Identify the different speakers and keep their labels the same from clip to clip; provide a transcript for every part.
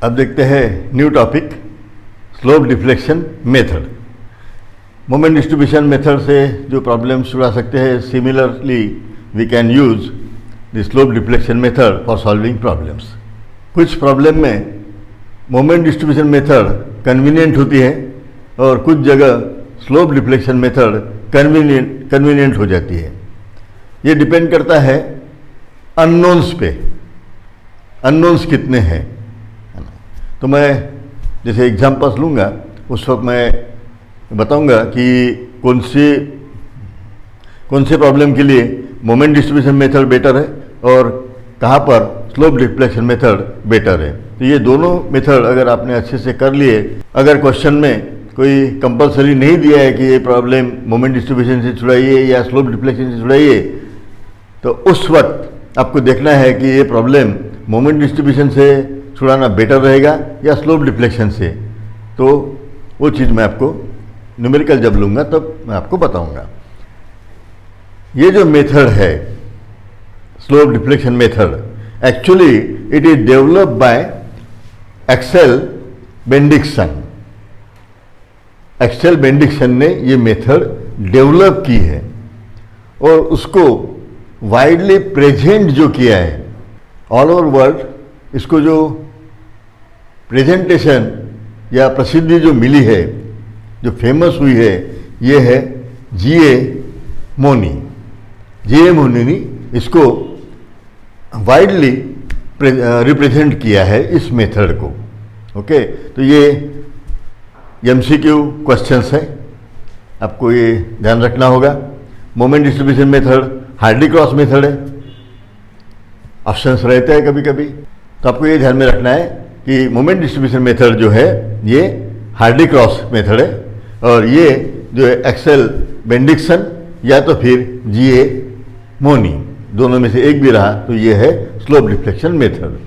Speaker 1: अब देखते हैं new topic, slope deflection method. Moment distribution method से जो प्रॉब्लम्स छुड़ा सकते हैं, similarly we can use the slope deflection method for solving problems. कुछ प्रॉब्लम में मोमेंट डिस्ट्रीब्यूशन मेथड कन्वीनियंट होती है और कुछ जगह स्लोप डिफ्लेक्शन मेथड कन्वीनियंट हो जाती है। ये डिपेंड करता है अननोन्स पे, अननोन्स कितने हैं, है ना। तो मैं जैसे एग्जाम्पल्स लूँगा, उस वक्त मैं बताऊंगा कि कौन से प्रॉब्लम के लिए मोमेंट डिस्ट्रीब्यूशन मेथड बेटर है और कहाँ पर स्लोप डिफ्लेक्शन मेथड बेटर है। तो ये दोनों मेथड अगर आपने अच्छे से कर लिए, अगर क्वेश्चन में कोई कंपलसरी नहीं दिया है कि ये प्रॉब्लम मोमेंट डिस्ट्रीब्यूशन से छुड़ाइए या स्लोप डिफ्लेक्शन से छुड़ाइए, तो उस वक्त आपको देखना है कि ये प्रॉब्लम मोमेंट डिस्ट्रीब्यूशन से छुड़ाना बेटर रहेगा या स्लोप डिफ्लेक्शन से। तो वो चीज़ मैं आपको न्यूमेरिकल जब लूँगा तब मैं आपको बताऊँगा। ये जो मेथड है slope deflection method, actually it is developed by Axel Bendixen. Axel Bendixen ने ये मेथड डेवलप की है और उसको वाइडली प्रेजेंट जो किया है ऑल ओवर वर्ल्ड, इसको जो प्रेजेंटेशन या प्रसिद्धि जो मिली है, जो फेमस हुई है, ये है G.A. मोनी। G.A. मोनी ने इसको वाइडली रिप्रेजेंट किया है इस मेथड को। ओके, तो ये MCQ क्वेश्चंस है, आपको ये ध्यान रखना होगा। Moment distribution method Hardy cross method है, ऑप्शंस रहते हैं कभी कभी, तो आपको ये ध्यान में रखना है कि मोमेंट डिस्ट्रीब्यूशन मेथड जो है ये हार्डी क्रॉस मेथड है और ये जो है एक्सेल बेंडिक्सन या तो फिर G.A. मोनी, दोनों में से एक भी रहा तो ये है स्लोप डिफ्लेक्शन मेथड।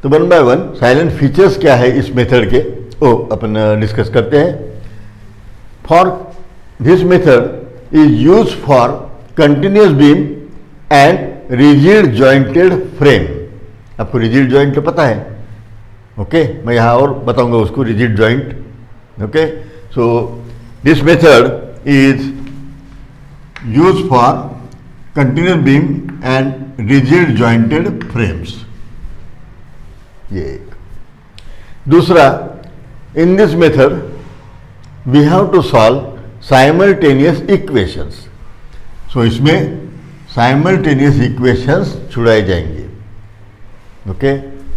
Speaker 1: तो one by one salient features क्या है इस मेथड के वो अपन डिस्कस करते हैं। For this method is use for continuous beam and rigid jointed frame. आपको रिजिड जॉइंट तो पता है, ओके, मैं यहाँ और बताऊंगा उसको, rigid joint. Okay, so this method is use for continuous beam and rigid jointed frames. ये एक। दूसरा, in this method we have to solve simultaneous equations. सो इसमें साइमल्टेनियस इक्वेशंस छुड़ाए जाएंगे। ओके,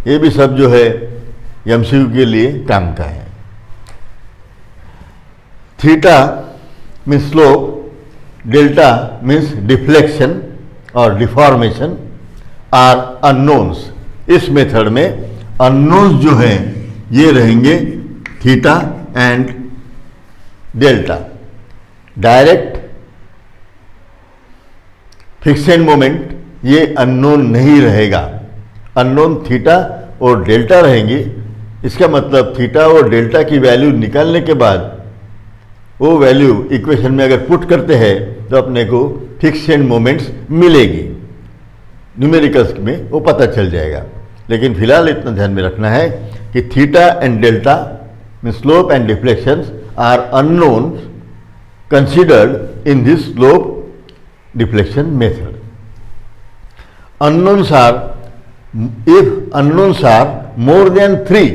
Speaker 1: ये भी सब जो है MCQ के लिए काम का है। Theta means slope, delta means deflection और डिफॉर्मेशन आर अननोन्स। इस मेथड में अननोन्स जो है ये रहेंगे theta and delta. Direct fixed moment ये अननोन नहीं रहेगा, अननोन थीटा और डेल्टा रहेंगे। इसका मतलब थीटा और डेल्टा की वैल्यू निकालने के बाद वो वैल्यू इक्वेशन में अगर पुट करते हैं तो अपने को फिक्सेड मोमेंट्स मिलेगी, न्यूमेरिकल्स में वो पता चल जाएगा। लेकिन फिलहाल इतना ध्यान में रखना है कि theta and delta mean slope and deflections are unknown considered in this slope deflection method. Unknowns are, if unknowns are more than 3,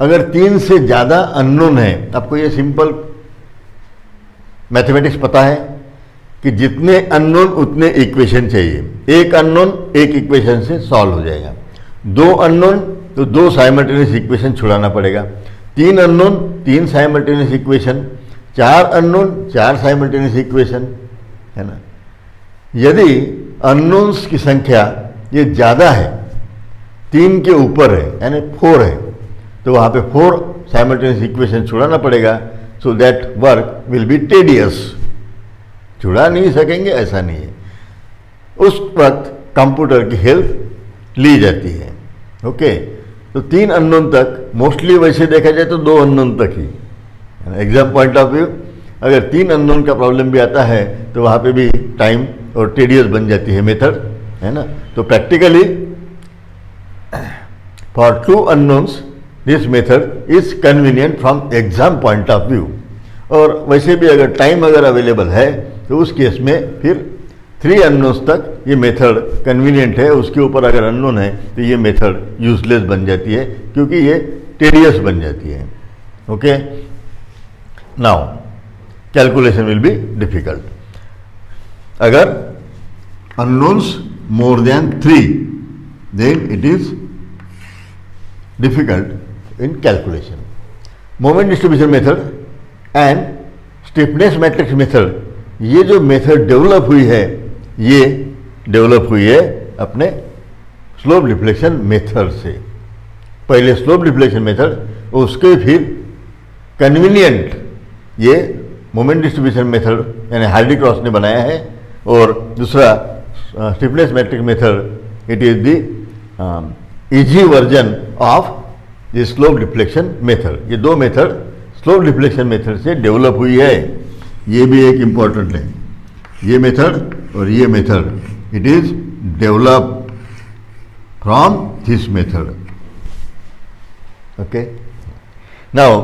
Speaker 1: अगर 3 से ज़्यादा अननोन है, आपको ये सिंपल मैथमेटिक्स पता है कि जितने अननोन उतने इक्वेशन चाहिए। एक अननोन एक इक्वेशन से सॉल्व हो जाएगा, 2 अननोन तो 2 साइमल्टेनियस इक्वेशन छुड़ाना पड़ेगा, 3 unknown 3 simultaneous equation, 4 unknown 4 simultaneous equation, है ना। यदि अननोन्स की संख्या ये ज़्यादा है, 3 के ऊपर है यानी 4 है, तो वहाँ पे 4 साइमल्टेनियस इक्वेशन छुड़ाना पड़ेगा। So that work will be tedious, छुड़ा नहीं सकेंगे ऐसा नहीं है, उस वक्त कंप्यूटर की हेल्प ली जाती है। ओके, तो 3 अननोन तक, मोस्टली वैसे देखा जाए तो 2 अननोन तक ही, एग्जाम पॉइंट ऑफ व्यू अगर 3 अननोन का प्रॉब्लम भी आता है तो वहाँ पे भी टाइम और टेडियस बन जाती है मेथड, है ना। तो practically for 2 unknowns this method is convenient from exam point of view. और वैसे भी अगर टाइम अगर अवेलेबल है तो उस केस में फिर 3 अननोन्स तक ये मेथड कन्वीनियंट है, उसके ऊपर अगर अननोन है तो ये मेथड यूजलेस बन जाती है क्योंकि ये टेडियस बन जाती है। Okay, now calculation will be difficult. अगर unknowns more than 3 then it is difficult in calculation. Moment distribution method and stiffness matrix method, ये जो मेथड डेवलप हुई है ये डेवलप हुई है अपने स्लोप डिफ्लेक्शन मेथड से। पहले स्लोप डिफ्लेक्शन मेथड, उसके फिर कन्वीनियंट ये मोमेंट डिस्ट्रीब्यूशन मेथड यानी हार्डी क्रॉस ने बनाया है, और दूसरा stiffness matrix method it is the easy version of the slope deflection method. ये 2 मेथड स्लोप डिफ्लेक्शन मेथड से डेवलप हुई है, ये भी एक इम्पॉर्टेंट है। ये मेथड और ये method it is develop from this method. Okay, now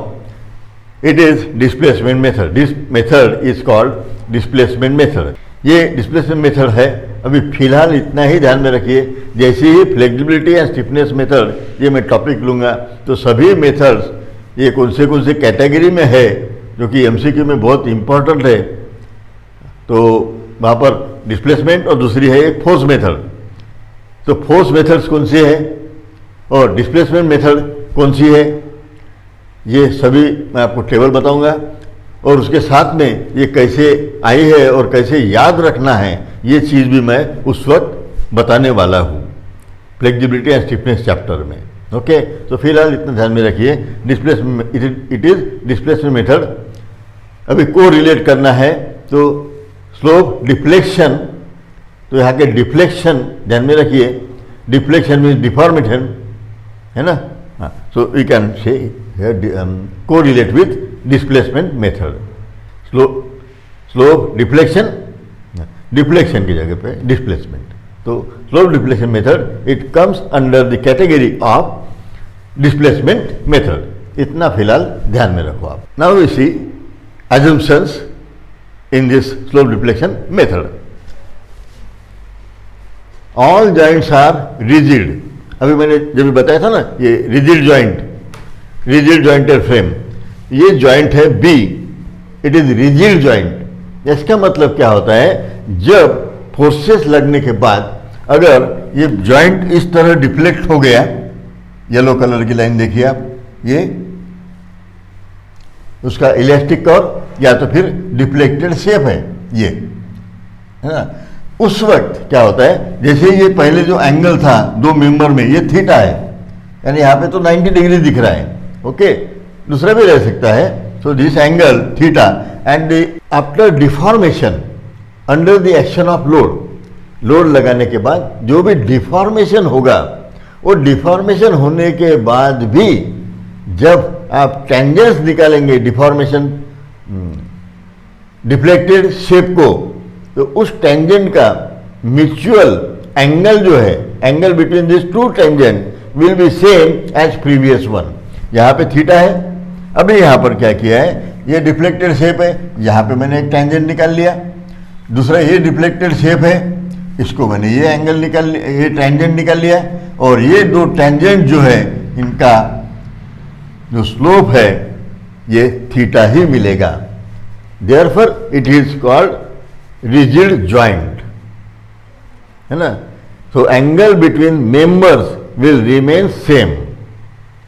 Speaker 1: it is displacement method. This method is called displacement method. ये डिस्प्लेसमेंट मेथड है। अभी फिलहाल इतना ही ध्यान में रखिए, जैसे ही फ्लेक्सिबिलिटी एंड स्टिफनेस मेथड ये मैं टॉपिक लूँगा तो सभी मेथड्स ये कौन से कैटेगरी में है जो कि एमसीक्यू में बहुत इंपॉर्टेंट है, तो वहाँ पर डिस्प्लेसमेंट और दूसरी है एक फोर्स मेथड। तो फोर्स मेथड्स कौन सी है और डिस्प्लेसमेंट मेथड कौन सी है, ये सभी मैं आपको टेबल बताऊंगा, और उसके साथ में ये कैसे आई है और कैसे याद रखना है ये चीज़ भी मैं उस वक्त बताने वाला हूँ फ्लेक्सिबिलिटी एंड स्टिफनेस चैप्टर में। ओके, तो फिलहाल इतना ध्यान में रखिए, displacement it is displacement method. अभी को रिलेट करना है तो स्लोप डिफ्लेक्शन, तो यहाँ के डिफ्लेक्शन ध्यान में रखिए, डिफ्लेक्शन मीन्स डिफॉर्मेशन है ना। हाँ, सो वी कैन से को relate with displacement method. Slope deflection, deflection की जगह पे डिस्प्लेसमेंट, तो slope deflection method it comes under the category of displacement method. इतना फिलहाल ध्यान में रखो आप। Now we see assumptions in this slope deflection method. All joints are rigid. अभी मैंने जब बताया था ना ये rigid joint, rigid jointed frame, ये जॉइंट है B, it is rigid joint. इसका मतलब क्या होता है, जब फोर्सेस लगने के बाद अगर ये जॉइंट इस तरह डिफ्लेक्ट हो गया, येलो कलर की लाइन देखिए आप, ये उसका इलास्टिक कर्व या तो फिर डिफ्लेक्टेड शेप है ये, है ना। उस वक्त क्या होता है, जैसे ये पहले जो एंगल था 2 मेंबर में ये थीटा है, यानी यहाँ पे तो 90 डिग्री दिख रहा है। ओके, दूसरा भी रह सकता है। So this angle theta and after deformation under the action of load, load लगाने के बाद जो भी डिफॉर्मेशन होगा, वो डिफॉर्मेशन होने के बाद भी जब आप टेंजेंस निकालेंगे डिफॉर्मेशन डिफ्लेक्टेड शेप को, तो उस टेंजेंट का म्यूचुअल एंगल जो है, angle between this 2 tangent will be same as previous one. यहाँ पे थीटा है, अभी यहाँ पर क्या किया है, ये डिफ्लेक्टेड शेप है, यहाँ पे मैंने एक टेंजेंट निकाल लिया, दूसरा ये डिफ्लेक्टेड शेप है, इसको मैंने ये एंगल निकाल लिया, ये टेंजेंट निकाल लिया, और ये 2 टेंजेंट जो है इनका जो स्लोप है ये थीटा ही मिलेगा। Therefore it is called rigid joint, है ना। So angle between members will remain same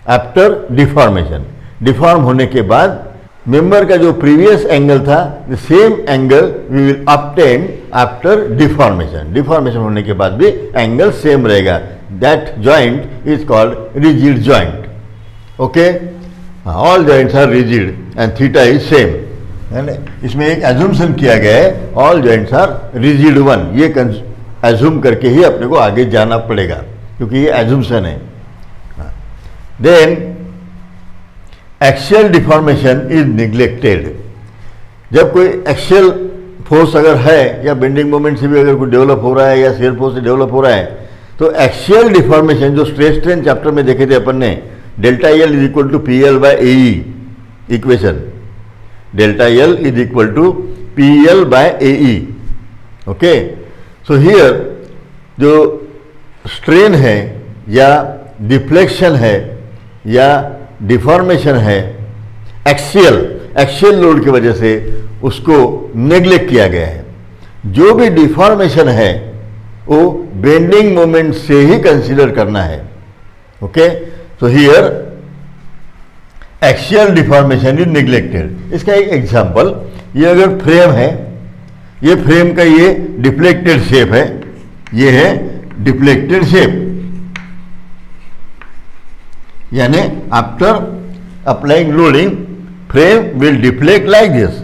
Speaker 1: after deformation. Deform होने के बाद मेंबर का जो प्रीवियस एंगल था, the same angle we will obtain after deformation. Deformation होने के बाद भी एंगल सेम रहेगा। That joint is called rigid joint. Okay, all joints are rigid and theta is same, है ना। इसमें एक एज्यूम्शन किया गया है, all joints are rigid one, ये एज्यूम करके ही अपने को आगे जाना पड़ेगा क्योंकि ये एज्यूम्शन है। Then axial deformation is neglected. जब कोई एक्सियल फोर्स अगर है या बेंडिंग मोमेंट से भी अगर कोई डेवलप हो रहा है या शेयर फोर्स से डेवलप हो रहा है, तो एक्सियल डिफॉर्मेशन जो स्ट्रेस स्ट्रेन चैप्टर में देखे थे अपन ने, delta L is equal to P L by A equation, delta L is equal to P L by A. Okay, so here जो स्ट्रेन है या डिफ्लेक्शन है या डिफॉर्मेशन है, एक्सियल लोड की वजह से उसको नेग्लेक्ट किया गया है। जो भी डिफॉर्मेशन है वो बेंडिंग मोमेंट से ही कंसीडर करना है। Okay, so here axial deformation is neglected. इसका एक एग्जांपल, ये अगर फ्रेम है, ये फ्रेम का ये डिफ्लेक्टेड शेप है, ये है डिफ्लेक्टेड शेप, यानी after applying loading frame will deflect like this.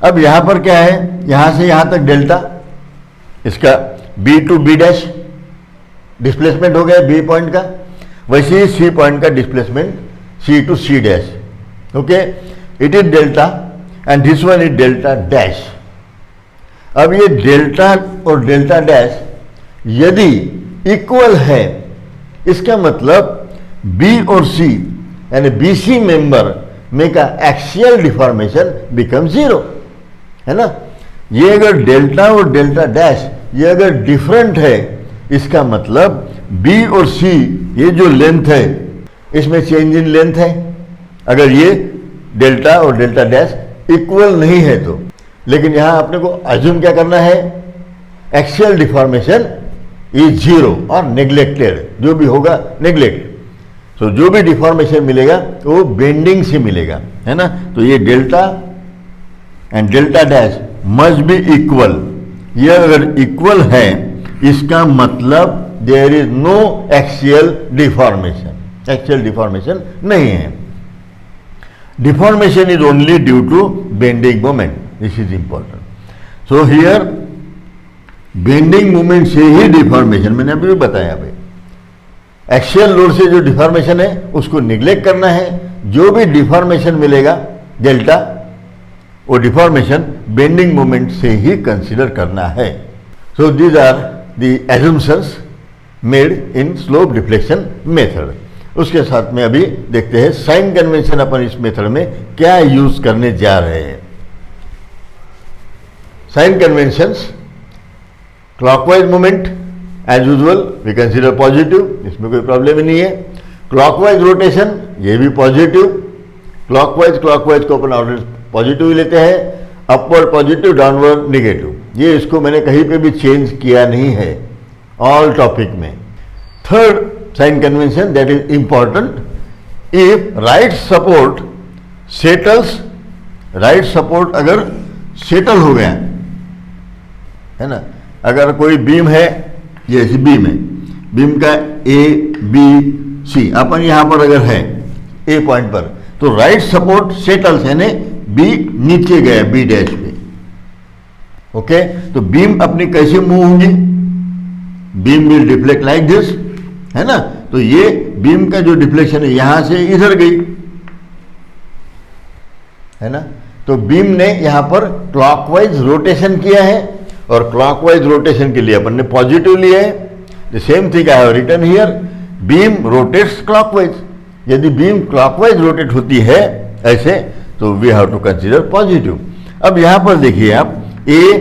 Speaker 1: अब यहां पर क्या है, यहां से यहां तक डेल्टा, इसका B to B dash displacement हो गया बी पॉइंट का, वैसे ही सी पॉइंट का displacement C to C dash. Okay, it is delta and this one is delta dash. अब ये डेल्टा और डेल्टा डैश यदि इक्वल है, इसका मतलब बी और सी यानी बी सी मेंबर में का एक्सियल डिफॉर्मेशन बिकम जीरो, है ना। ये अगर डेल्टा और डेल्टा डैश ये अगर डिफरेंट है, इसका मतलब बी और सी ये जो लेंथ है इसमें चेंज इन लेंथ है, अगर ये डेल्टा और डेल्टा डैश इक्वल नहीं है तो। लेकिन यहां अपने को अज्यूम क्या करना है, एक्सियल डिफॉर्मेशन इज जीरो और नेग्लेक्टेड, जो भी होगा नेग्लेक्ट। तो जो भी डिफॉर्मेशन मिलेगा वो बेंडिंग से मिलेगा, है ना। तो ये delta and delta dash must be equal. ये अगर इक्वल है इसका मतलब there is no axial deformation, axial deformation नहीं है। Deformation is only due to bending moment, this is important. So here bending moment से ही डिफॉर्मेशन, मैंने अभी भी बताया भाई, एक्सियल लोड से जो डिफॉर्मेशन है उसको निग्लेक्ट करना है। जो भी डिफॉर्मेशन मिलेगा डेल्टा, वो डिफॉर्मेशन बेंडिंग मोमेंट से ही कंसीडर करना है। So these are the assumptions made in slope deflection method. उसके साथ में अभी देखते हैं साइन कन्वेंशन अपन इस मेथड में क्या यूज करने जा रहे हैं। Sign conventions, clockwise moment as usual we consider positive, इसमें कोई प्रॉब्लम ही नहीं है। क्लॉकवाइज रोटेशन ये भी पॉजिटिव, क्लॉकवाइज को अपन ऑर्डर पॉजिटिव ही लेते हैं, अपवर्ड पॉजिटिव, डाउनवर्ड नेगेटिव। ये इसको मैंने कहीं पे भी चेंज किया नहीं है ऑल टॉपिक में। Third sign convention that is important, if right support settles, right support अगर सेटल हो गया, है ना, अगर कोई बीम है, ये ऐसी बीम है, बीम का ए बी सी अपन यहां पर अगर है ए पॉइंट पर, तो राइट सपोर्ट सेटल्स यानी बी नीचे गया बी डैश पे। ओके, तो बीम अपनी कैसे मूव होंगी, beam will deflect like this, है ना। तो ये बीम का जो डिफ्लेक्शन है यहां से इधर गई, है ना। तो बीम ने यहां पर क्लॉकवाइज रोटेशन किया है और क्लॉकवाइज रोटेशन के लिए अपन ने पॉजिटिव लिया है। The same thing I have written here, beam rotates clockwise. यदि बीम क्लॉकवाइज रोटेट होती है ऐसे, तो we have to consider positive. अब यहां पर देखिए आप, ए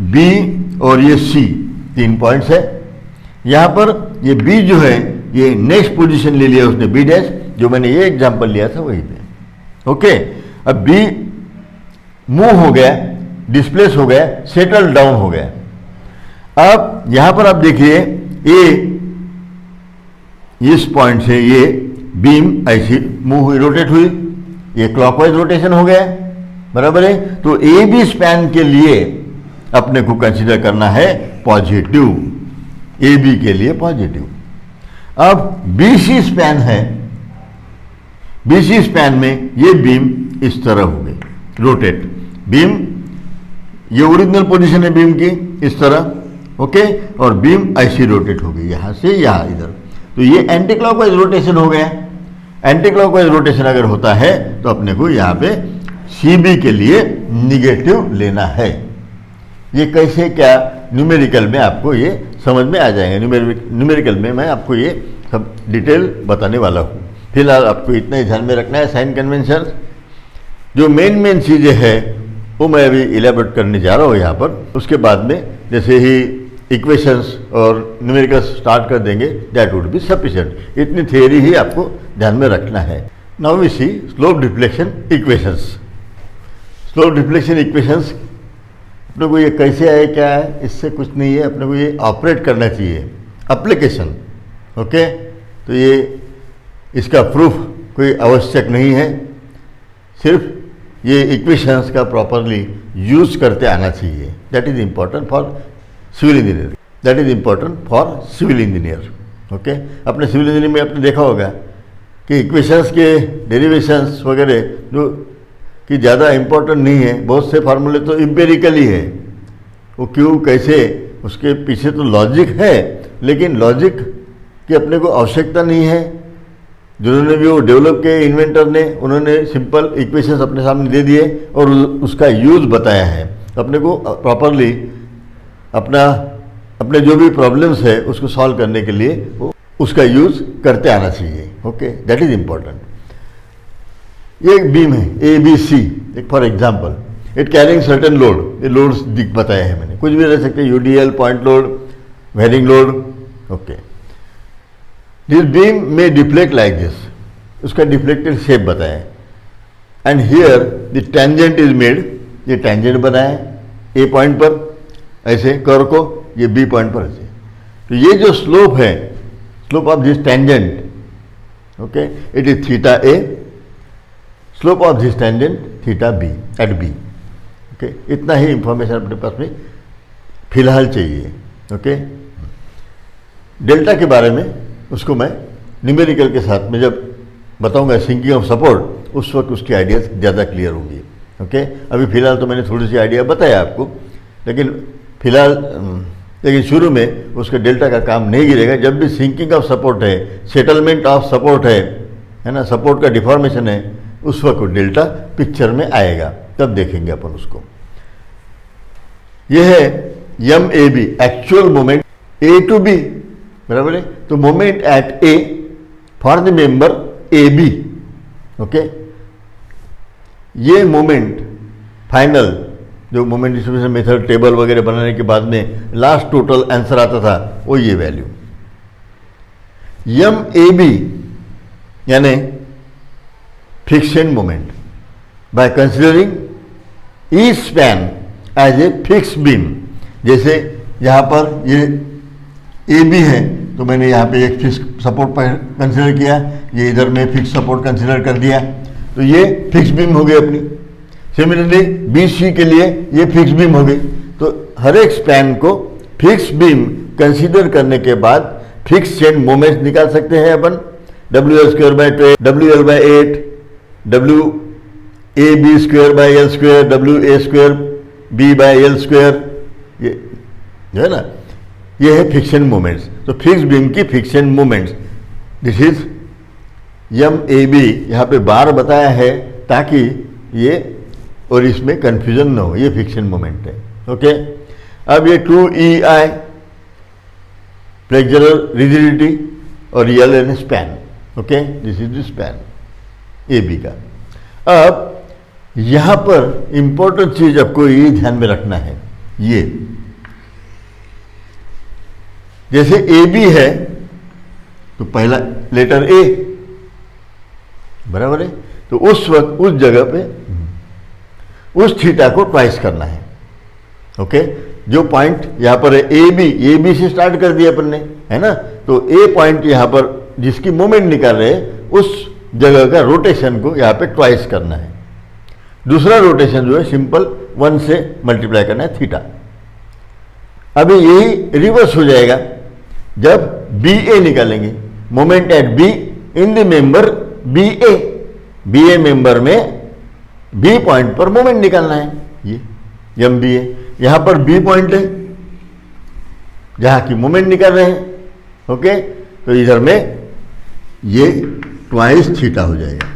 Speaker 1: बी और ये सी 3 पॉइंट्स है। यहां पर ये बी जो है ये नेक्स्ट पोजीशन ले लिया उसने बी डैश, जो मैंने ये एग्जांपल लिया था वही पे। ओके, अब बी मूव हो गया, डिस्प्लेस हो गया, सेटल डाउन हो गया। अब यहां पर आप देखिए ए इस पॉइंट से ये बीम ऐसी मूव हुई, रोटेट हुई, ये क्लॉकवाइज रोटेशन हो गया, बराबर है। तो ए बी स्पैन के लिए अपने को कंसीडर करना है पॉजिटिव, ए बी के लिए पॉजिटिव। अब बी सी स्पैन है, बी सी स्पैन में ये बीम इस तरह हो गई रोटेट, बीम ये ओरिजिनल पोजीशन है बीम की इस तरह, ओके, और बीम ऐसी रोटेट हो गई यहां से यहां इधर। तो ये एंटी क्लॉकवाइज रोटेशन हो गया। एंटी क्लॉकवाइज रोटेशन अगर होता है तो अपने को यहां पे सी बी के लिए निगेटिव लेना है। ये कैसे क्या न्यूमेरिकल में आपको ये समझ में आ जाएगा, न्यूमेरिकल में मैं आपको ये सब डिटेल बताने वाला हूँ। फिलहाल आपको इतना ही ध्यान में रखना है साइन कन्वेंशन। जो मेन चीज़ें हैं वो मैं अभी इलेबोरेट करने जा रहा हूँ यहाँ पर। उसके बाद में जैसे ही इक्वेशंस और न्यूमेरिकल्स स्टार्ट कर देंगे, दैट वुड बी सफिशिएंट। इतनी थियरी ही आपको ध्यान में रखना है। Now we see slope deflection equations. Slope deflection equations अपने को ये कैसे आए, क्या है, इससे कुछ नहीं है, अपने को ये ऑपरेट करना चाहिए। एप्लीकेशन, ओके, तो ये इसका प्रूफ कोई आवश्यक नहीं है, सिर्फ ये इक्वेशंस का प्रॉपरली यूज करते आना चाहिए। That is important for civil engineer, that is important for civil engineer. Okay, अपने सिविल इंजीनियर में आपने देखा होगा कि इक्वेशंस के डेरिवेशंस वगैरह जो कि ज़्यादा इम्पोर्टेंट नहीं है, बहुत से फार्मूले तो इम्पेरिकली है, वो क्यों कैसे, उसके पीछे तो लॉजिक है, लेकिन लॉजिक की अपने को आवश्यकता नहीं है। जिन्होंने भी वो डेवलप किए इन्वेंटर ने, उन्होंने सिंपल इक्वेशंस अपने सामने दे दिए और उसका यूज़ बताया है। अपने को प्रॉपरली अपने जो भी प्रॉब्लम्स है उसको सॉल्व करने के लिए वो उसका यूज़ करते आना चाहिए। Okay, that is important. ये एक बीम है ए बी सी, एक for example it carrying certain load, ये लोड्स दिख बताया है मैंने, कुछ भी रह सकते, UDL, point load, varying load. Okay, this beam में डिफ्लेक्ट लाइक दिस, उसका डिफ्लेक्टेड शेप बताया है। And here the tangent is made, ये टेंजेंट बनाया है ए पॉइंट पर ऐसे कर्व को, ये बी पॉइंट पर ऐसे। तो ये जो स्लोप है, slope of this tangent, okay, it is theta A, slope of this tangent theta B at B. Okay, इतना ही इंफॉर्मेशन अपने पास में फिलहाल चाहिए। ओके, डेल्टा के बारे में उसको मैं न्यूमेरिकल के साथ में जब बताऊंगा सिंकिंग ऑफ सपोर्ट, उस वक्त उसकी आइडियाज ज़्यादा क्लियर होंगी। ओके, अभी फिलहाल तो मैंने थोड़ी सी आइडिया बताया आपको, लेकिन शुरू में उसके डेल्टा का काम नहीं गिरेगा। जब भी सिंकिंग ऑफ सपोर्ट है, सेटलमेंट ऑफ सपोर्ट है ना, सपोर्ट का डिफॉर्मेशन है, उस वक्त डेल्टा पिक्चर में आएगा, तब देखेंगे अपन उसको। यह है M A B, actual moment A to B, बराबर है। तो moment at A for the member A B. Okay, ये मोमेंट फाइनल जो मोमेंट डिस्ट्रीब्यूशन मेथड टेबल वगैरह बनाने के बाद में लास्ट टोटल आंसर आता था, वो ये वैल्यू एम ए बी यानी fiction moment by considering each span as a fix beam. जैसे यहाँ पर ये ए बी है, तो मैंने यहाँ पे एक फिक्स सपोर्ट पर कंसिडर किया, ये इधर में फिक्स सपोर्ट कंसिडर कर दिया, तो ये फिक्स बीम हो गई अपनी। सिमिलरली बी सी के लिए ये फिक्स बीम हो गई। तो हर एक स्पैन को फिक्स बीम कंसीडर करने के बाद फिक्स चेन मोमेंट्स निकाल सकते हैं अपन, WL² / 12, WL/8, WAB² / L², WA²B/L², ये जो है ना, ये है फिक्शन मोमेंट्स। तो फिक्स बीम की fiction moments, this is MAB, यहाँ पे बार बताया है ताकि ये और इसमें कंफ्यूजन न हो, ये फिक्शन मोमेंट है। ओके, अब ये 2EI फ्लेक्सुरल रिजिडिटी और L an span. Okay, this is the span AB का। अब यहाँ पर इंपॉर्टेंट चीज आपको ये ध्यान में रखना है, ये जैसे AB है तो पहला लेटर A, बराबर है, तो उस वक्त उस जगह पे उस थीटा को ट्वाइस करना है। ओके, जो पॉइंट यहाँ पर है AB से स्टार्ट कर दिया अपन ने, है ना, तो A पॉइंट यहाँ पर जिसकी मोमेंट निकाल रहे हैं उस जगह का रोटेशन को यहाँ पे ट्वाइस करना है। दूसरा रोटेशन जो है सिंपल 1 से मल्टीप्लाई करना है थीटा। अभी यही रिवर्स हो जाएगा जब BA निकालेंगे, moment at B in the member BA member में B पॉइंट पर मोमेंट निकालना है, ये MBA। यहां पर B पॉइंट है जहां की मोमेंट निकाल रहे हैं। ओके, तो इधर में ये ट्वाइस थीटा हो जाएगा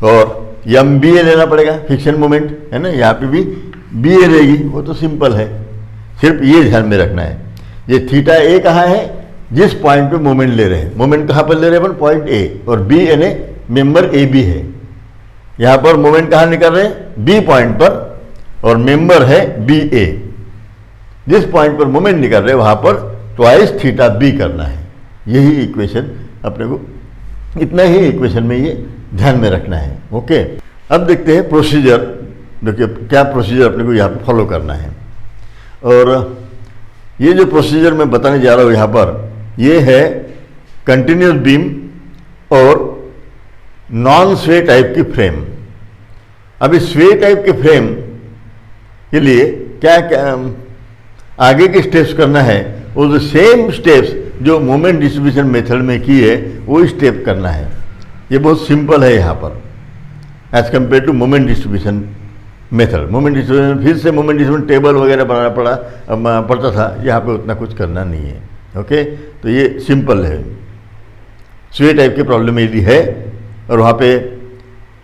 Speaker 1: और MBA लेना पड़ेगा, फिक्शन मोमेंट है ना, यहां पे भी BA रहेगी, वो तो सिंपल है, सिर्फ ये ध्यान में रखना है। ये थीटा A कहाँ है, जिस पॉइंट पे मोमेंट ले रहे हैं, मोमेंट कहाँ पर ले रहे हैं अपन, पॉइंट ए, और बी यानी मेंबर ए बी है। यहाँ पर मोमेंट कहाँ निकल रहे हैं, बी पॉइंट पर, और मेंबर है बी ए। जिस पॉइंट पर मोमेंट निकल रहे हैं वहाँ पर ट्वाइस थीटा बी करना है। यही इक्वेशन अपने को, इतना ही इक्वेशन में ये ध्यान में रखना है। ओके, अब देखते हैं प्रोसीजर। देखिए क्या प्रोसीजर अपने को यहाँ पर फॉलो करना है। और ये जो प्रोसीजर मैं बताने जा रहा हूँ यहाँ पर, ये है कंटिन्यूस बीम और नॉन स्वे टाइप की फ्रेम। अब इस स्वे टाइप के फ्रेम के लिए क्या क्या आगे के स्टेप्स करना है, वो जो सेम स्टेप्स जो मोमेंट डिस्ट्रीब्यूशन मेथड में किए वो स्टेप करना है। ये बहुत सिंपल है यहाँ पर as compare to moment distribution method. Moment distribution फिर से मोमेंट डिस्ट्रीब्यूशन टेबल वगैरह बनाना पड़ता था, यहाँ पे उतना कुछ करना नहीं है। ओके, तो ये सिंपल है। स्वे टाइप की प्रॉब्लम यदि है और वहाँ पे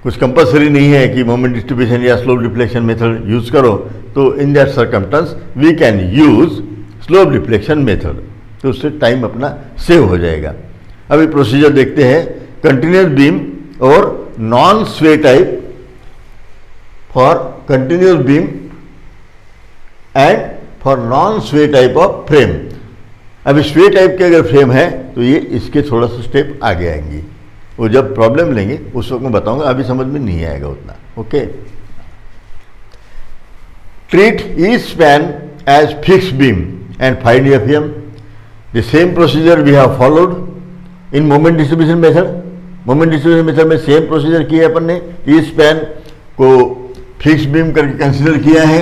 Speaker 1: कुछ कंपलसरी नहीं है कि मोमेंट डिस्ट्रीब्यूशन या स्लोप डिफ्लेक्शन मेथड यूज करो, तो in that circumstance we can use slope deflection method, तो उससे टाइम अपना सेव हो जाएगा। अभी प्रोसीजर देखते हैं। कंटिन्यूस बीम और नॉन स्वे type for continuous beam and for non स्वे टाइप ऑफ फ्रेम। अभी स्वे टाइप के अगर फ्रेम है तो ये इसके थोड़ा सा स्टेप आगे आएंगी, वो जब प्रॉब्लम लेंगे उस वक्त मैं बताऊंगा, अभी समझ में नहीं आएगा उतना। Okay, treat each span as fix beam and find FM. The same procedure we have followed in moment distribution method. Moment distribution method में सेम प्रोसीजर किया अपन ने। ईच स्पैन को फिक्स बीम करके कंसीडर किया है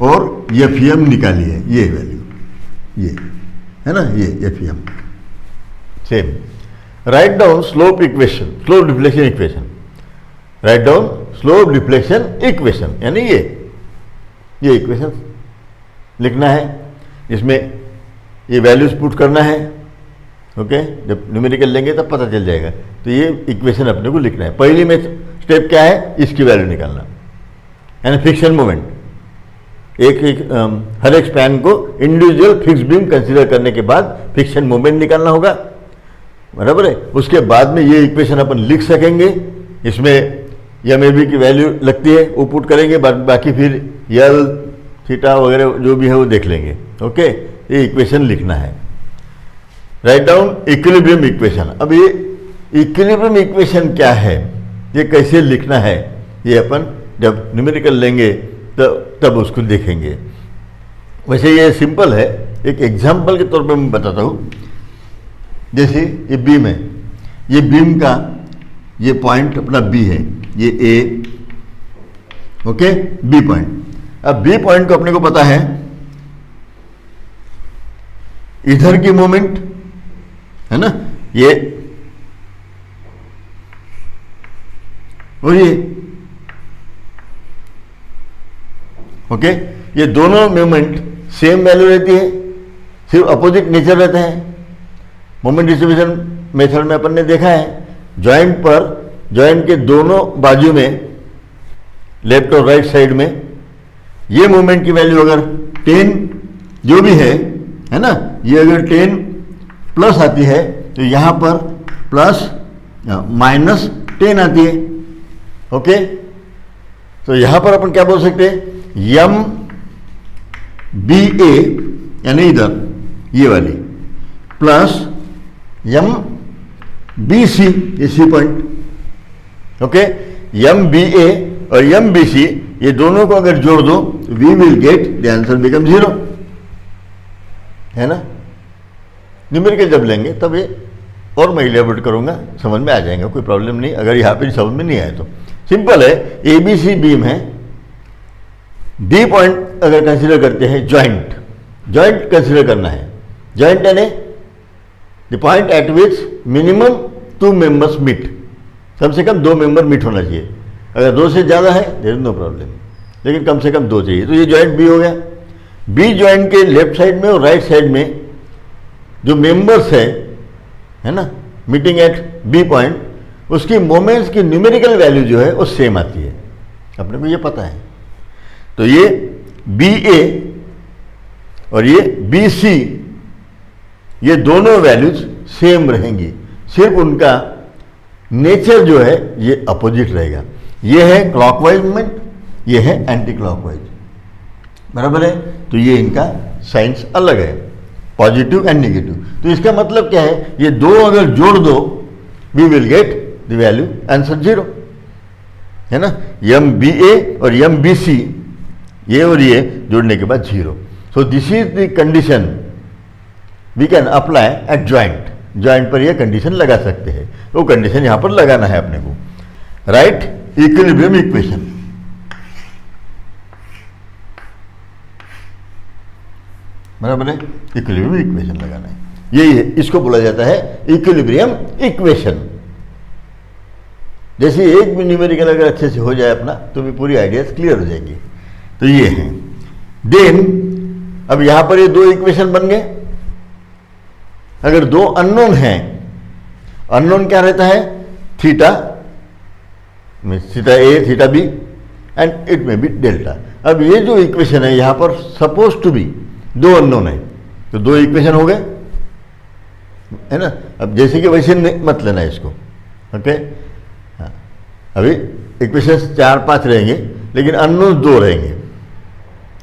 Speaker 1: और एफएम निकाली है, ये वैल्यू, ये है ना, ये FM same. Write down slope equation, slope deflection equation. Write down slope deflection equation, यानी ये इक्वेशन लिखना है, इसमें ये वैल्यूज पुट करना है। ओके, जब न्यूमेरिकल लेंगे तब पता चल जाएगा। तो ये इक्वेशन अपने को लिखना है। पहली में स्टेप क्या है, इसकी वैल्यू निकालना, यानी फिक्शन मोमेंट। हर एक स्पैन को इंडिविजुअल फिक्स बीम कंसीडर करने के बाद फिक्शन मोमेंट निकालना होगा, बराबर है। उसके बाद में ये इक्वेशन अपन लिख सकेंगे। इसमें एम ए बी की वैल्यू लगती है, वो पुट करेंगे, बाकी फिर यल थीटा वगैरह जो भी है वो देख लेंगे। ओके, ये इक्वेशन लिखना है। Write down equilibrium equation. अब ये इक्विलिब्रियम इक्वेशन क्या है, ये कैसे लिखना है, ये अपन जब न्यूमेरिकल लेंगे तब उसको देखेंगे। वैसे ये सिंपल है, एक एग्जाम्पल के तौर पे मैं बताता हूँ। जैसे ये बीम है, ये बीम का ये पॉइंट अपना बी है, ये ए, ओके, बी पॉइंट। अब बी पॉइंट को अपने को पता है इधर की मोमेंट है ना, ये और ये, ओके, ये दोनों मोमेंट सेम वैल्यू रहती है, सिर्फ अपोजिट नेचर रहते हैं। मोमेंट डिस्ट्रीब्यूशन मेथड में अपन ने देखा है, जॉइंट पर, जॉइंट के दोनों बाजू में, लेफ्ट और राइट साइड में, ये मोमेंट की वैल्यू अगर 10 जो भी है ना, ये अगर 10 प्लस आती है तो यहाँ पर प्लस माइनस 10 आती है। ओके, तो यहाँ पर अपन क्या बोल सकते हैं, यम बी ए यानी इधर ये वाली प्लस यम बी सी, ये C point. Okay, M B ए और यम बी सी, ये दोनों को अगर जोड़ दो we will get the answer become 0, है ना। न्यूमेरिकल जब लेंगे तब ये और मैं इलेबोरेट करूंगा, समझ में आ जाएगा, कोई प्रॉब्लम नहीं। अगर यहाँ पे समझ में नहीं आए तो सिंपल है। ए बी सी बीम है, डी पॉइंट अगर कंसीडर करते हैं, जॉइंट, जॉइंट कंसीडर करना है। जॉइंट यानी the point at which minimum 2 members meet, कम से कम 2 मेंबर मीट होना चाहिए। अगर 2 से ज़्यादा है देयर इज नो प्रॉब्लम, लेकिन कम से कम 2 चाहिए। तो ये जॉइंट बी हो गया। बी जॉइंट के लेफ्ट साइड में और राइट साइड में जो मेंबर्स है ना, मीटिंग एट बी पॉइंट, उसकी मोमेंट्स की न्यूमेरिकल वैल्यू जो है वो सेम आती है, अपने को ये पता है। तो ये बी ए और ये बी सी ये दोनों वैल्यूज सेम रहेंगी, सिर्फ उनका नेचर जो है ये अपोजिट रहेगा। ये है क्लॉकवाइज मूवमेंट, ये है एंटी क्लॉकवाइज, बराबर है। तो ये इनका साइंस अलग है, पॉजिटिव एंड नेगेटिव। तो इसका मतलब क्या है, ये दो अगर जोड़ दो we will get the value answer 0, है ना। एम बी ए और एम बी सी, ये और ये जोड़ने के बाद 0। So this is the condition we can apply at joint. Joint पर ये कंडीशन लगा सकते हैं, वो कंडीशन यहां पर लगाना है अपने को। राइट इक्विलिब्रियम इक्वेशन, बराबर है, इक्विलिब्रियम इक्वेशन लगाना है, यही है, इसको बोला जाता है इक्विलिब्रियम इक्वेशन। जैसे एक भी न्यूमेरिकल अगर अच्छे से हो जाए अपना, तो भी पूरी आइडियाज क्लियर हो जाएंगी। तो ये है। देन अब यहां पर ये दो इक्वेशन बन गए। अगर दो अननोन हैं, अननोन क्या रहता है, theta theta A theta B and it में बी डेल्टा। अब ये जो इक्वेशन है यहां पर सपोज टू बी दो अननोन है, तो दो इक्वेशन हो गए, है ना। अब जैसे कि वैसे मत लेना इसको, ओके। हाँ, अभी इक्वेशन 4-5 रहेंगे, लेकिन अननोन 2 रहेंगे,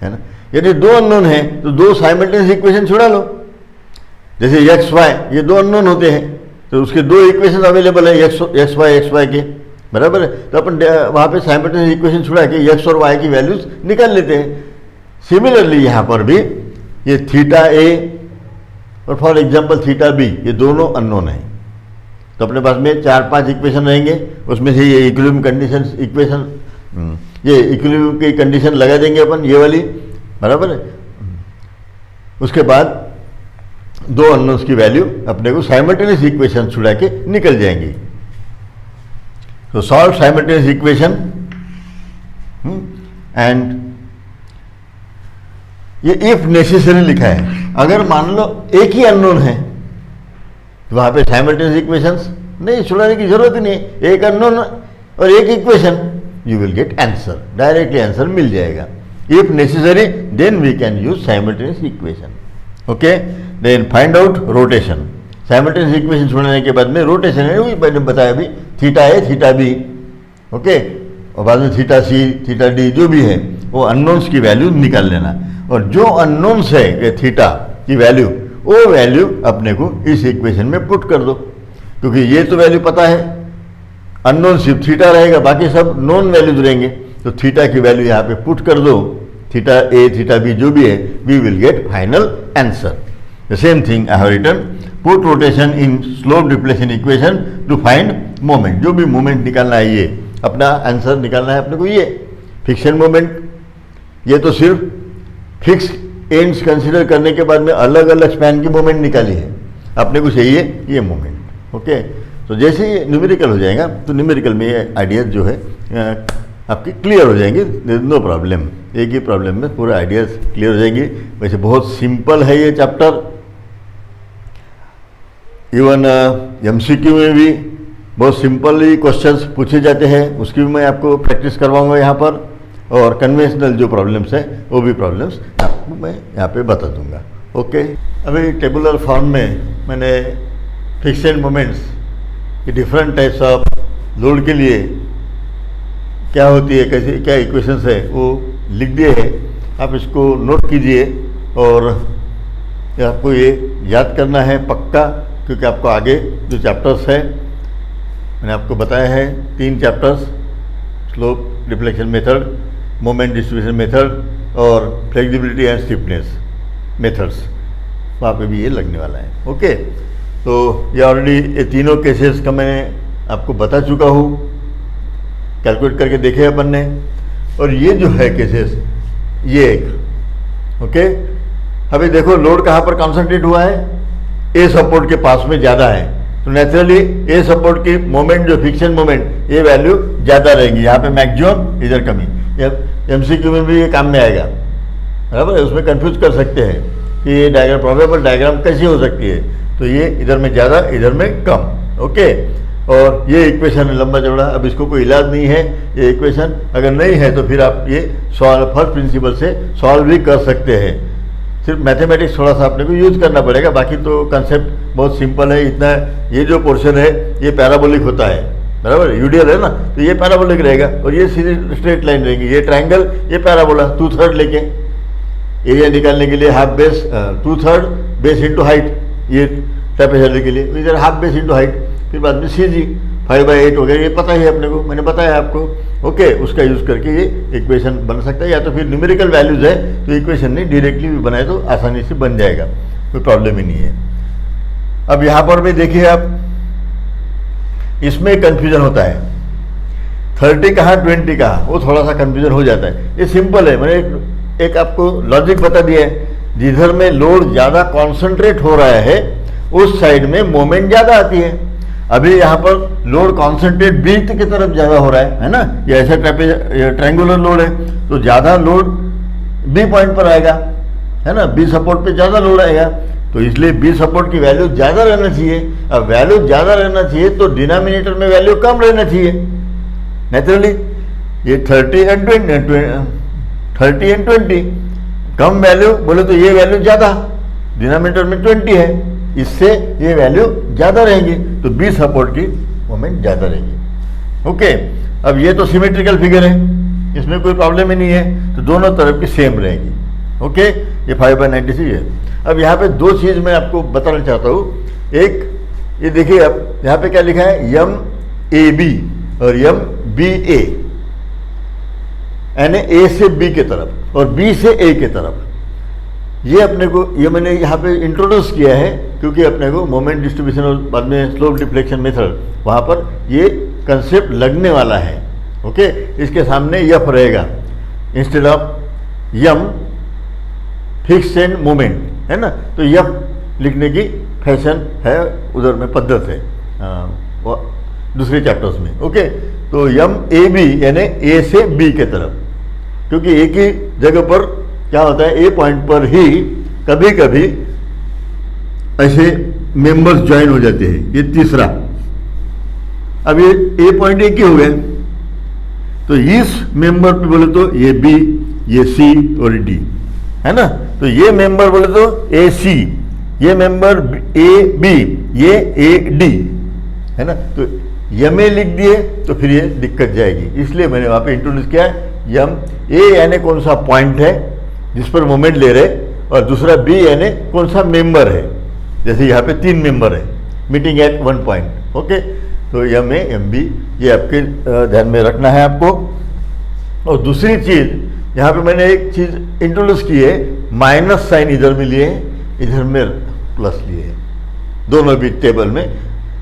Speaker 1: है ना। यदि दो अननोन है तो दो साइमल्टेनियस इक्वेशन छुड़ा लो। जैसे एक्स वाई ये दो अननोन होते हैं, तो उसके दो इक्वेशन अवेलेबल है एक्स वाई के, बराबर है। तो अपन वहाँ पे साइमल्टेनियस इक्वेशन छुड़ा के एक्स और वाई की वैल्यूज निकाल लेते हैं। सिमिलरली यहाँ पर भी ये थीटा ए और फॉर एग्जांपल थीटा बी, ये दोनों अननोन है, तो अपने पास में 4-5 इक्वेशन रहेंगे। उसमें से ये इक्विलिब्रियम कंडीशन इक्वेशन, ये इक्विलिब्रियम की कंडीशन लगा देंगे अपन, ये वाली, बराबर है। उसके बाद दो अननोन्स की वैल्यू अपने को साइमल्टेनियस इक्वेशन छुड़ा के निकल जाएंगी। तो सॉल्व साइमल्टेनियस इक्वेशन एंड ये इफ नेसेसरी लिखा है। अगर मान लो एक ही अननोन है तो वहां पे साइमल्टेनियस इक्वेशंस नहीं छुड़ाने की जरूरत ही नहीं, एक अननोन और एक equation, you will get answer, directly answer मिल जाएगा। If necessary then we can use simultaneous equation, okay. Then find out rotation. Simultaneous equation छुड़ाने के बाद में रोटेशन है, वही मैंने बताया अभी, theta A theta B, okay, और बाद में थीटा सी थीटा डी जो भी है वो अननोन्स की वैल्यू निकाल लेना, और जो अननोन्स है ये थीटा की वैल्यू, वो वैल्यू अपने को इस इक्वेशन में पुट कर दो, क्योंकि ये तो वैल्यू पता है, अननोन सिर्फ थीटा रहेगा, बाकी सब नॉन वैल्यूज रहेंगे। तो थीटा की वैल्यू यहाँ पे पुट कर दो, थीटा ए थीटा बी जो भी है, we will get final answer. The same thing I have written, put rotation in slope deflection equation to find moment. जो भी मोमेंट निकालना है, ये अपना आंसर निकालना है अपने को। ये फिक्शन मोमेंट, ये तो सिर्फ फिक्स एंड्स कंसीडर करने के बाद में अलग अलग स्पैन की मोमेंट निकाली है, अपने को चाहिए ये मोमेंट, ओके। तो जैसे ही न्यूमेरिकल हो जाएगा तो न्यूमेरिकल में ये आइडियाज जो है आपकी क्लियर हो जाएंगे, नो प्रॉब्लम। एक ही प्रॉब्लम में पूरे आइडियाज क्लियर हो जाएंगे। वैसे बहुत सिंपल है ये चैप्टर, इवन एमसीक्यू में भी बहुत सिंपल ही क्वेश्चंस पूछे जाते हैं, उसकी भी मैं आपको प्रैक्टिस करवाऊंगा यहाँ पर, और कन्वेंशनल जो प्रॉब्लम्स हैं वो भी प्रॉब्लम्स आपको मैं यहाँ पे बता दूंगा, ओके। अभी टेबुलर फॉर्म में मैंने फिक्स्ड मोमेंट्स की डिफरेंट टाइप्स ऑफ लोड के लिए क्या होती है, कैसे क्या इक्वेशंस है, वो लिख दिए हैं। आप इसको नोट कीजिए, और आपको ये याद करना है पक्का, क्योंकि आपको आगे जो चैप्टर्स है मैंने आपको बताया है, 3 chapters, slope deflection method, moment distribution method और फ्लेक्सिबिलिटी एंड स्टिफनेस मेथड्स, वहाँ पे भी ये लगने वाला है, ओके। तो ये ऑलरेडी ये तीनों केसेस का मैं आपको बता चुका हूँ, कैलकुलेट करके देखे अपन ने। और ये जो है केसेस, ये एक, ओके। अभी देखो लोड कहाँ पर कॉन्सेंट्रेट हुआ है, ए सपोर्ट के पास में ज़्यादा है, तो नेचुरली ए सपोर्ट की मोमेंट जो फिक्शन मोमेंट, ये वैल्यू ज़्यादा रहेंगी, यहाँ पे मैक्सिमम इधर कमी। एमसीक्यू में भी ये काम में आएगा, बराबर है। उसमें कंफ्यूज कर सकते हैं कि ये डायग्राम प्रोबेबल डायग्राम कैसी हो सकती है, तो ये इधर में ज़्यादा इधर में कम, ओके। और ये इक्वेशन है लंबा चौड़ा, अब इसको कोई इलाज नहीं है, ये इक्वेशन अगर नहीं है तो फिर आप ये सॉल्व फर्स्ट प्रिंसिपल से सॉल्व भी कर सकते हैं। सिर्फ मैथमेटिक्स थोड़ा सा अपने को यूज करना पड़ेगा, बाकी तो कंसेप्ट बहुत सिंपल है। इतना ये जो पोर्शन है ये पैराबोलिक होता है, बराबर, यूडियल है ना, तो ये पैराबोलिक रहेगा और ये सीधी स्ट्रेट लाइन रहेगी। ये ट्रायंगल, ये पैराबोला, 2/3 लेके एरिया निकालने के लिए half base 2/3 base into height, ये ट्रेपेजॉइडल के लिए इधर हाफ बेस इंटू हाइट, फिर बाद में CG 5/8 वगैरह, ये पता है अपने को, मैंने बताया आपको। ओके, उसका यूज़ करके ये इक्वेशन बन सकता है, या तो फिर न्यूमेरिकल वैल्यूज है तो इक्वेशन नहीं, डायरेक्टली भी बनाए तो आसानी से बन जाएगा, कोई प्रॉब्लम ही नहीं है। अब यहाँ पर भी देखिए आप, इसमें कन्फ्यूजन होता है, 30 कहाँ 20 कहाँ, वो थोड़ा सा कन्फ्यूजन हो जाता है। ये सिंपल है, मैंने एक आपको लॉजिक बता दिया है, जिधर में लोड ज़्यादा कॉन्सेंट्रेट हो रहा है उस साइड में मोमेंट ज़्यादा आती है। अभी यहाँ पर लोड कॉन्सेंट्रेट बी की तरफ ज़्यादा हो रहा है ना, ये ऐसा ट्रायंगुलर लोड है तो ज़्यादा लोड बी पॉइंट पर आएगा, है ना, बी सपोर्ट पे ज़्यादा लोड आएगा, तो इसलिए बी सपोर्ट की वैल्यू ज़्यादा रहना चाहिए। अब वैल्यू ज़्यादा रहना चाहिए तो डिनोमिनेटर में वैल्यू कम रहना चाहिए नेचुरली। ये 30 एंड 20 कम वैल्यू बोले तो ये वैल्यू ज़्यादा, डिनोमिनेटर में 20 है, इससे ये वैल्यू ज़्यादा रहेगी, तो बी सपोर्ट की मोमेंट ज़्यादा रहेगी। ओके, अब ये तो सिमेट्रिकल फिगर है, इसमें कोई प्रॉब्लम ही नहीं है, तो दोनों तरफ की सेम रहेगी। ओके, ये 5/96 है। अब यहाँ पे दो चीज़ मैं आपको बताना चाहता हूँ। एक, ये देखिए अब यहाँ पे क्या लिखा है, MAB और MBA, यानी A से B के तरफ और B से A के तरफ। ये अपने को, ये मैंने यहाँ पे इंट्रोड्यूस किया है क्योंकि अपने को मोमेंट डिस्ट्रीब्यूशन और बाद में स्लोप डिफ्लेक्शन मेथड, वहाँ पर ये कंसेप्ट लगने वाला है। ओके, इसके सामने यफ रहेगा instead of M, fix end moment, है ना, तो यफ लिखने की फैशन है, उधर में पद्धत है दूसरे चैप्टर्स में। ओके, तो MAB यानी A से B के तरफ, क्योंकि एक ही जगह पर क्या होता है, ए पॉइंट पर ही कभी कभी ऐसे मेंबर्स ज्वाइन हो जाते हैं। ये तीसरा, अब ये ए पॉइंट एक ही हो गए, तो इस मेंबर पे बोले तो ये B, ये C और D, है ना, तो ये मेंबर बोले तो AC, ये मेंबर AB, ये AD, है ना, तो MA लिख दिए तो फिर ये दिक्कत जाएगी, इसलिए मैंने वहाँ पे इंट्रोड्यूस किया है। A यानी कौन सा पॉइंट है जिस पर मोमेंट ले रहे, और दूसरा B यानी कौन सा मेंबर है, जैसे यहाँ पे 3 मेंबर है मीटिंग एट 1 पॉइंट। ओके, तो MA MB ये आपके ध्यान में रखना है आपको। और दूसरी चीज़, यहाँ पे मैंने एक चीज़ इंट्रोड्यूस की है, माइनस साइन इधर में लिए, इधर में प्लस लिए, दोनों भी टेबल में।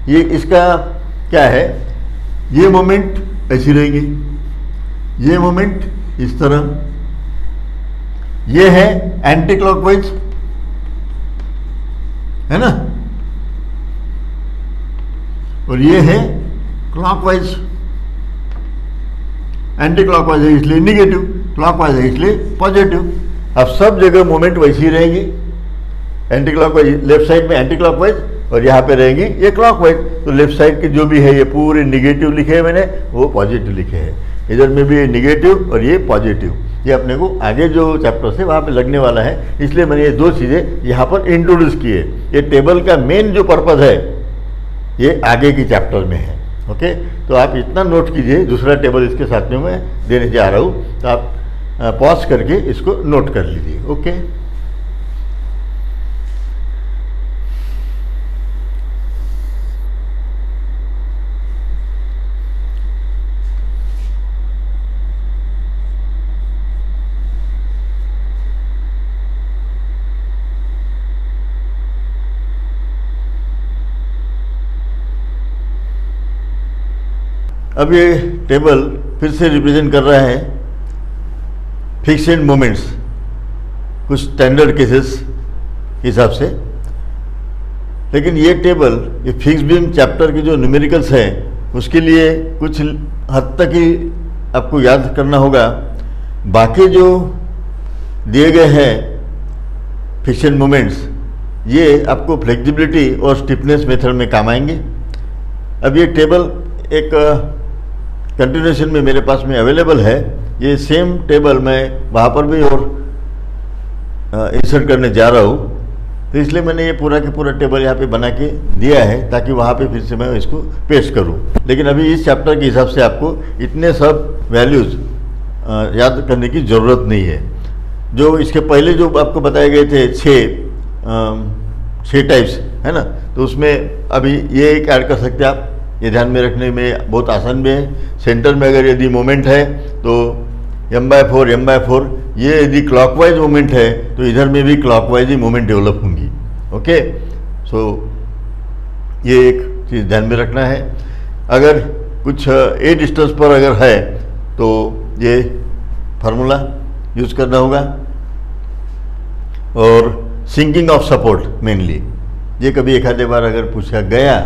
Speaker 1: ये इसका क्या है, ये मोमेंट ऐसी रहेगी, ये मोमेंट इस तरह, ये है एंटी क्लॉकवाइज, है ना, और ये है क्लॉकवाइज। एंटी क्लॉकवाइज है इसलिए निगेटिव, क्लॉकवाइज है इसलिए पॉजिटिव। अब सब जगह मोमेंट वैसी रहेगी, एंटी क्लॉकवाइज लेफ्ट साइड में एंटी क्लॉकवाइज, और यहाँ पे रहेंगी ये क्लॉकवाइज। तो लेफ्ट साइड के जो भी है ये पूरे निगेटिव लिखे हैं मैंने, वो पॉजिटिव लिखे हैं। इधर में भी निगेटिव और ये पॉजिटिव, ये अपने को आगे जो चैप्टर है वहाँ पे लगने वाला है, इसलिए मैंने ये दो चीज़ें यहाँ पर इंट्रोड्यूस की है। ये टेबल का मेन जो पर्पज़ है ये आगे की चैप्टर में है। ओके, तो आप इतना नोट कीजिए, दूसरा टेबल इसके साथ में मैं देने जा रहा हूँ, तो आप पॉज करके इसको नोट कर लीजिए। ओके, अब ये टेबल फिर से रिप्रेजेंट कर रहा है फिक्स एंड मोमेंट्स, कुछ स्टैंडर्ड केसेस के हिसाब से। लेकिन ये टेबल, ये फिक्स बीम चैप्टर की जो न्यूमेरिकल्स हैं उसके लिए कुछ हद तक ही आपको याद करना होगा। बाकी जो दिए गए हैं फिक्स एंड मोमेंट्स, ये आपको फ्लेक्सिबिलिटी और स्टिफनेस मेथड में काम आएंगे। अब ये टेबल एक कंटिन्यूएशन में मेरे पास में अवेलेबल है, ये सेम टेबल मैं वहाँ पर भी और इंसर्ट करने जा रहा हूँ, तो इसलिए मैंने ये पूरा के पूरा टेबल यहाँ पे बना के दिया है ताकि वहाँ पे फिर से मैं इसको पेस्ट करूँ। लेकिन अभी इस चैप्टर के हिसाब से आपको इतने सब वैल्यूज़ याद करने की ज़रूरत नहीं है। जो इसके पहले जो आपको बताए गए थे छः टाइप्स है ना, तो उसमें अभी ये एक ऐड कर सकते हैं आप। ये ध्यान में रखने में बहुत आसान भी है। सेंटर में अगर यदि मोमेंट है तो m/4 ये यदि क्लॉकवाइज मोमेंट है तो इधर में भी क्लॉकवाइज ही मोमेंट डेवलप होंगी। ओके, सो ये एक चीज़ ध्यान में रखना है। अगर कुछ ए डिस्टेंस पर अगर है तो ये फार्मूला यूज़ करना होगा। और सिंकिंग ऑफ सपोर्ट मेनली, ये कभी एक आधे बार अगर पूछा गया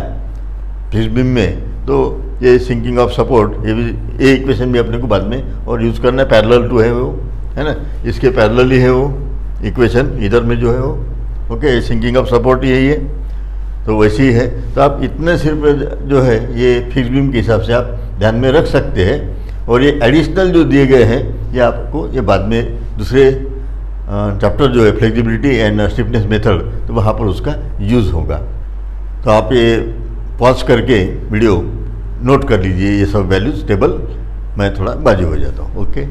Speaker 1: फिक्स्ड बीम में तो ये सिंकिंग ऑफ सपोर्ट, ये इक्वेशन भी अपने को बाद में और यूज़ करना है। पैरेलल टू है वो, है ना, इसके पैरेलल ही है वो इक्वेशन, इधर में जो है वो। ओके, सिंकिंग ऑफ सपोर्ट यही है, तो वैसे ही है। तो आप इतने सिर्फ जो है ये फिक्स्ड बीम के हिसाब से आप ध्यान में रख सकते हैं। और ये एडिशनल जो दिए गए हैं ये आपको ये बाद में दूसरे चैप्टर जो है फ्लेक्सिबिलिटी एंड स्टिफनेस मेथड, तो वहाँ पर उसका यूज़ होगा। तो आप ये पॉज करके वीडियो नोट कर लीजिए ये सब वैल्यूज टेबल। मैं थोड़ा बाजू हो जाता हूँ। ओके।